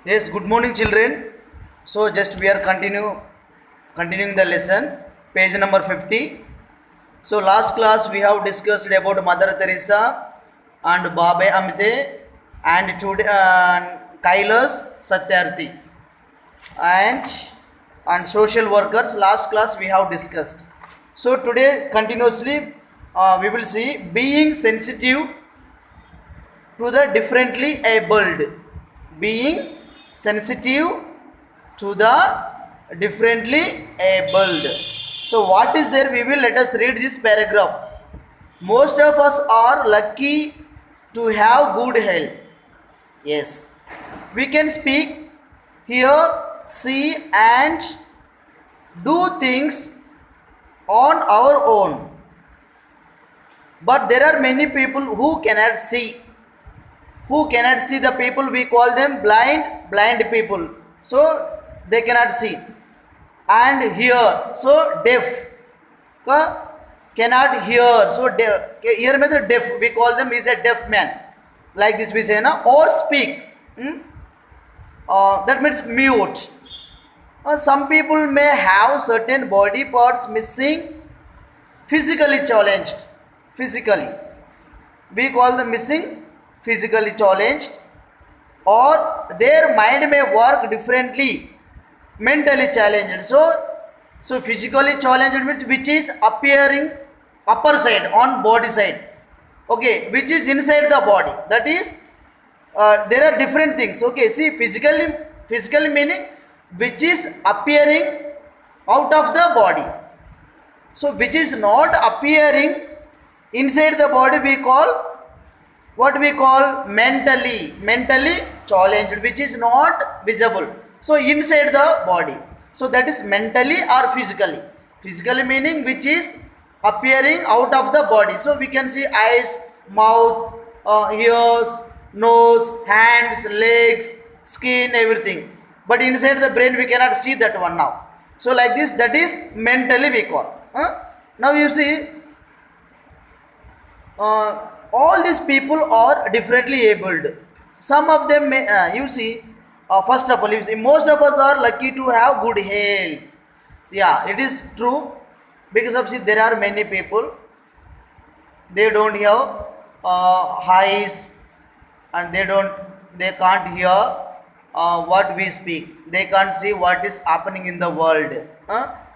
Yes, good morning, children. So, just we are continuing the lesson, page number 50. So, last class we have discussed about Mother Teresa and Baba Amite and today Kailas Satyarthi and social workers. Last class we have discussed. So, today continuously we will see being sensitive to the differently abled, being sensitive to the differently abled. So what is there, we will let us read this paragraph. Most of us are lucky to have good health. Yes, we can speak, hear, see and do things on our own, but there are many people who cannot see. The people, we call them blind people, so they cannot see. And hear, so deaf, cannot hear, so here means deaf, we call them is a deaf man, like this we say na. Or speak, that means mute. Some people may have certain body parts missing, physically challenged, physically we call them missing, physically challenged, or their mind may work differently, mentally challenged. So physically challenged means which is appearing upper side on body side, okay, which is inside the body, that is there are different things. Okay, see, physically meaning which is appearing out of the body, so which is not appearing inside the body, we call what we call mentally challenged, which is not visible, so inside the body, so that is mentally or physically meaning which is appearing out of the body. So we can see eyes, mouth, ears, nose, hands, legs, skin, everything, but inside the brain we cannot see that one now. So like this, that is mentally we call. Now you see, all these people are differently abled. Some of them may, you see, first of all, you see, most of us are lucky to have good health. Yeah, it is true, because of, see, there are many people, they don't have eyes, and they can't hear what we speak, they can't see what is happening in the world,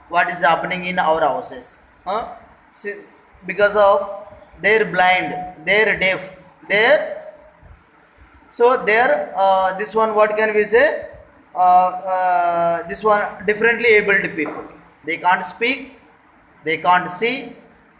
what is happening in our houses, see, because of they're blind, they're deaf, they're, so they're this one, what can we say, this one differently abled people, they can't speak, they can't see,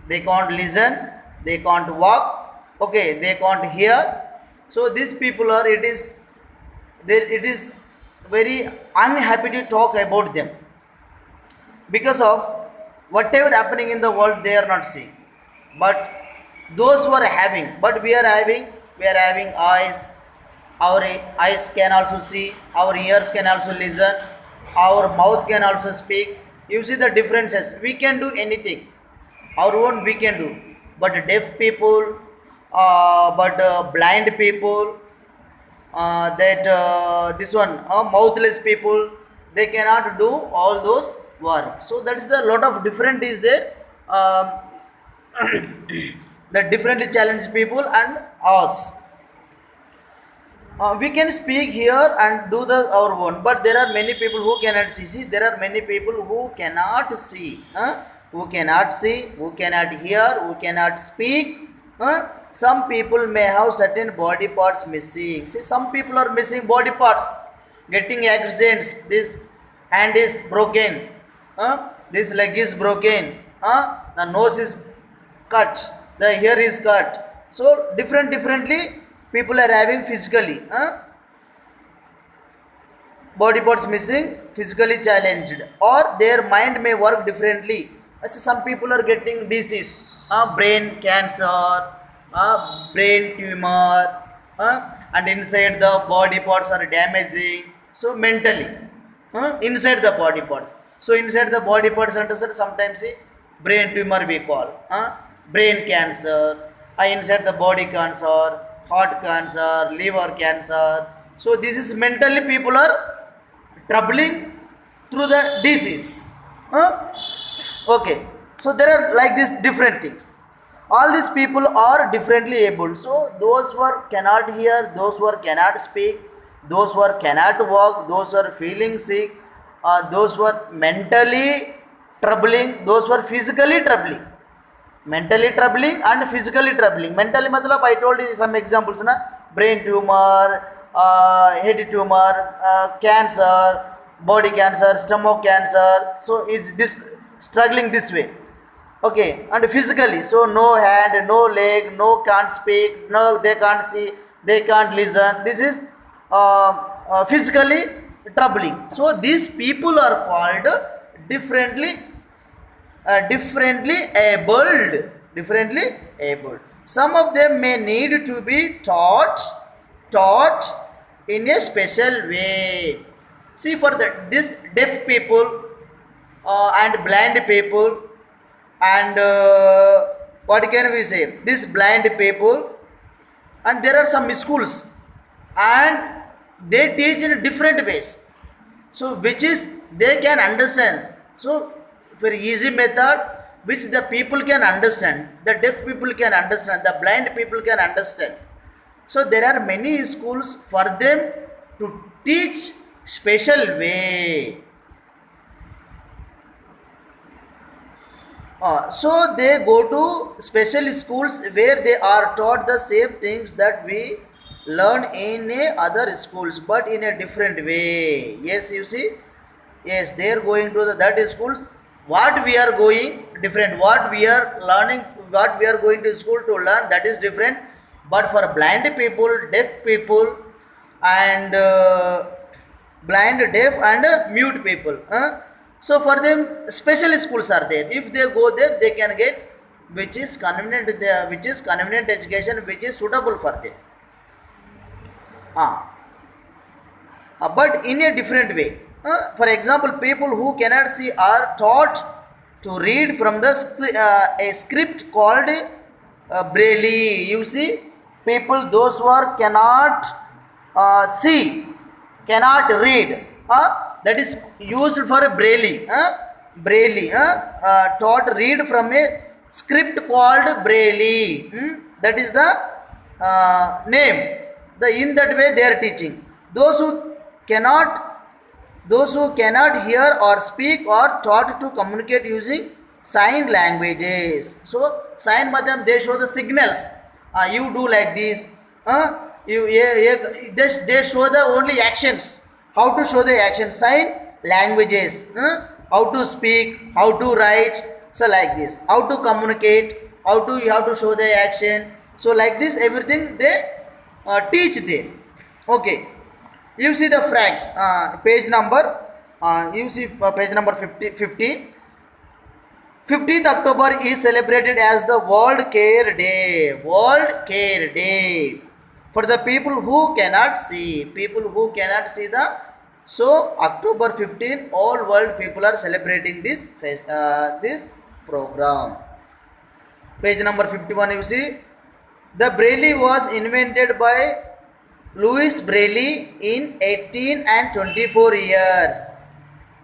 they can't listen, they can't walk, okay, they can't hear. So these people are, it is there, it is very unhappy to talk about them, because of whatever happening in the world they are not seeing. But those who are having, but we are having eyes, our eyes can also see, our ears can also listen, our mouth can also speak. You see the differences, we can do anything, our own we can do, but deaf people, but blind people, that this one, mouthless people, they cannot do all those work. So that is the lot of different is there, the differently challenged people and us. We can speak here and do the our own, but there are many people who cannot see. See, there are many people who cannot see, who cannot see, who cannot hear, who cannot speak. Some people may have certain body parts missing. See, some people are missing body parts, getting accidents. This hand is broken, this leg is broken, the nose is cut, the hair is cut. So differently people are having physically, body parts missing, physically challenged, or their mind may work differently. As some people are getting disease, brain cancer, brain tumor, and inside the body parts are damaging. So mentally, inside the body parts. So inside the body parts, sometimes see, brain tumor we call, brain cancer, inside the body cancer, heart cancer, liver cancer, So this is mentally people are troubling through the disease. Huh? Okay, so there are like this different things. All these people are differently able. So those who are cannot hear, those who are cannot speak, those who are cannot walk, those who are feeling sick, those who are mentally troubling, those who are physically troubling. Mentally troubling and physically troubling. Mentally matlab I told you some examples na, brain tumor, head tumor, cancer, body cancer, stomach cancer. So it this struggling this way. Okay, and physically, so no hand, no leg, no can't speak, no they can't see, they can't listen. This is physically troubling. So these people are called differently differently abled. Differently abled. Some of them may need to be taught in a special way. See, for this deaf people and blind people and what can we say, this blind people, and there are some schools and they teach in different ways, so which is they can understand. So very easy method which the people can understand, the deaf people can understand, the blind people can understand. So there are many schools for them to teach special way. So they go to special schools where they are taught the same things that we learn in other schools, but in a different way. Yes, you see. Yes, they are going to that schools. What we are going different. What we are learning, what we are going to school to learn, that is different. But for blind people, deaf people, and blind, deaf, and mute people. So for them, special schools are there. If they go there, they can get which is convenient, education, which is suitable for them. But in a different way. For example, people who cannot see are taught to read from the a script called Braille. You see, people those who are cannot see, cannot read. That is used for Braille. Braille. Taught read from a script called Braille. That is the name. In that way they are teaching. Those who cannot hear or speak are taught to communicate using sign languages. So sign madhyam, they show the signals. You do like this. They show the only actions. How to show the action? Sign languages. How to speak, how to write. So like this. How to communicate, you have to show the action. So like this, everything they teach there. Okay. You see the fact, page number, you see page number 50. 15th October is celebrated as the World Care Day. World Care Day. For the people who cannot see. So October 15, all world people are celebrating this program. Page number 51, you see. The Braille was invented by Louis Braille in 18 and 24 years.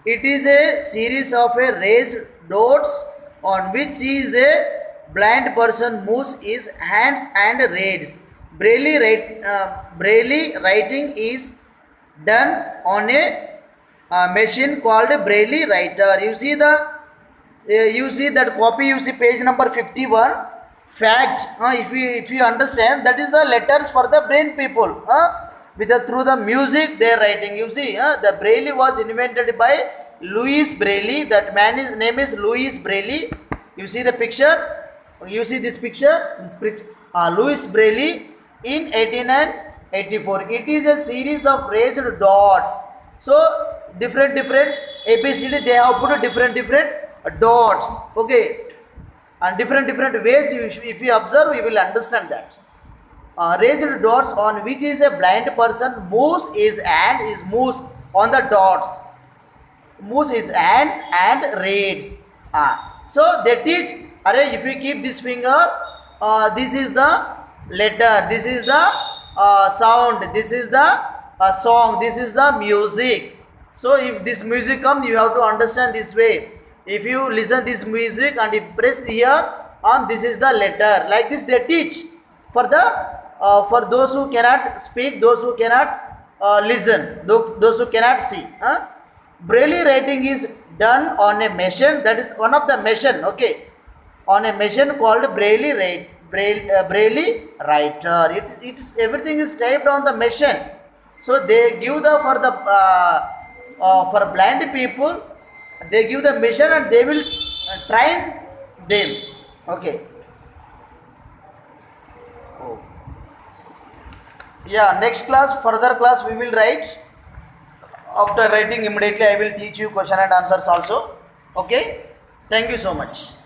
It is a series of raised dots on which is a blind person moves his hands and reads. Braille writing is done on a machine called Braille writer. You see that copy. You see page number 51. Fact, if you understand, that is the letters for the brain people. Through the music they are writing. You see, the Braille was invented by Louis Braille. That man's name is Louis Braille. You see the picture. You see this picture. Louis Braille in 1884. It is a series of raised dots. So different ABCD they have put different dots. Okay. And different ways, if you observe, you will understand that. Raised dots on which is a blind person moves his hand, moves on the dots, moves his hands and reads. So they teach, if you keep this finger, this is the letter, this is the sound, this is the a song. This is the music. So if this music comes, you have to understand this way. If you listen this music and if press here, this is the letter. Like this they teach for the for those who cannot speak, those who cannot listen, those who cannot see. Braille writing is done on a machine. That is one of the machine. Okay, on a machine called Braille writer. It's everything is typed on the machine. So they give the for blind people, they give the machine and they will train them. Okay. Oh. Yeah. Next class, further class we will write. After writing immediately, I will teach you question and answers also. Okay. Thank you so much.